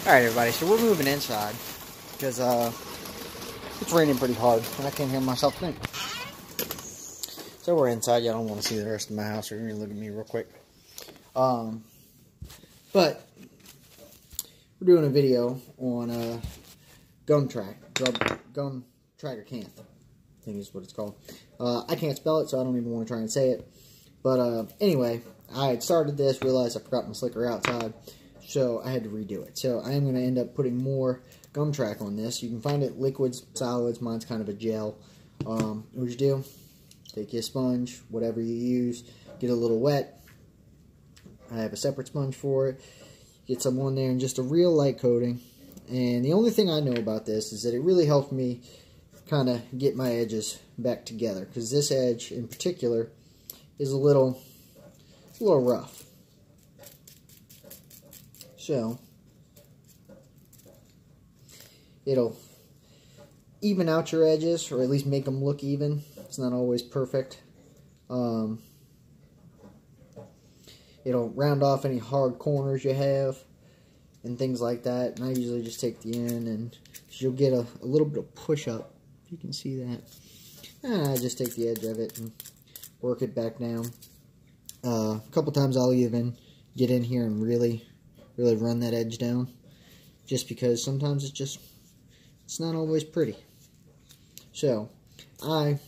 Alright everybody, so we're moving inside because it's raining pretty hard and I can't hear myself think. So we're inside. Y'all don't want to see the rest of my house, or you're going to look at me real quick. But we're doing a video on Gum Tragacanth, I think is what it's called. I can't spell it, so I don't even want to try and say it. But anyway, I had started this, realized I forgot my slicker outside, so I had to redo it. So I am going to end up putting more gum track on this. You can find it liquids, solids. Mine's kind of a gel. What you do? Take your sponge, whatever you use, get a little wet. I have a separate sponge for it. Get some on there and just a real light coating. And the only thing I know about this is that it really helped me kind of get my edges back together, because this edge in particular is a little rough. So it'll even out your edges, or at least make them look even. It's not always perfect. It'll round off any hard corners you have and things like that. And I usually just take the end, and you'll get a little bit of push up. If you can see that. And I just take the edge of it and work it back down. A couple times I'll even get in here and really run that edge down, just because sometimes it's not always pretty. So I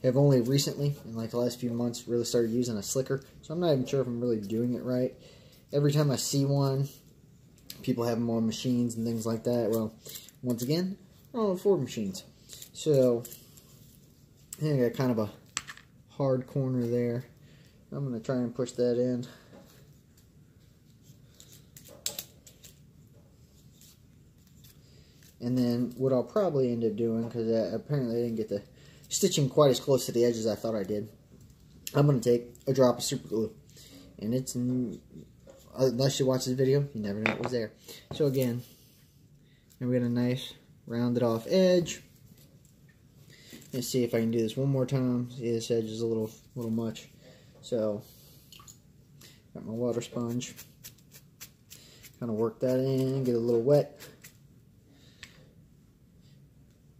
have only recently, in like the last few months, really started using a slicker, so I'm not even sure if I'm really doing it right. Every time I see one, people have them on machines and things like that. Well, once again, I don't afford machines, so I think I got kind of a hard corner there. I'm going to try and push that in. And then what I'll probably end up doing, because apparently I didn't get the stitching quite as close to the edge as I thought I did, I'm going to take a drop of super glue. And it's, unless you watch this video, you never know it was there. So again, and we got a nice rounded off edge. Let's see if I can do this one more time. See, this edge is a little much. So, got my water sponge. Kind of work that in, get a little wet.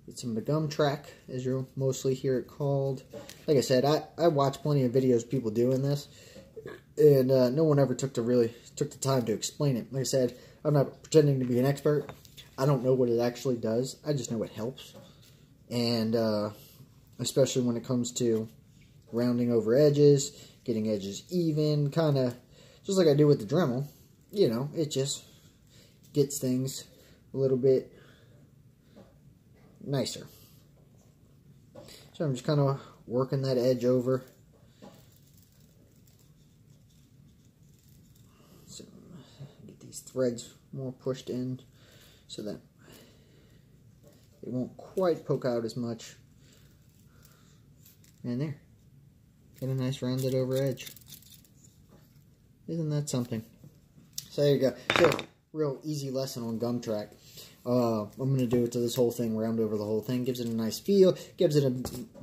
Get some of the gum track, as you'll mostly hear it called. Like I said, I watch plenty of videos of people doing this, and no one ever took the time to explain it. Like I said, I'm not pretending to be an expert. I don't know what it actually does. I just know it helps. And especially when it comes to rounding over edges, getting edges even, kind of just like I do with the Dremel. You know, it just gets things a little bit nicer. So I'm just kind of working that edge over. So get these threads more pushed in so that it won't quite poke out as much. And there. Get a nice rounded over edge. Isn't that something? So there you go. So, real easy lesson on gum track. I'm going to do it to this whole thing, round over the whole thing. Gives it a nice feel. Gives it a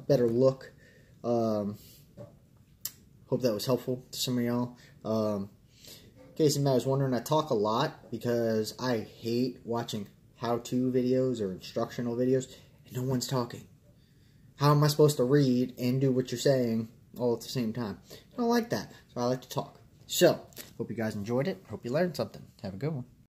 better look. Hope that was helpful to some of y'all. In case anybody was wondering, I talk a lot because I hate watching how-to videos or instructional videos and no one's talking. How am I supposed to read and do what you're saying all at the same time? I don't like that, so I like to talk. So, hope you guys enjoyed it. Hope you learned something. Have a good one.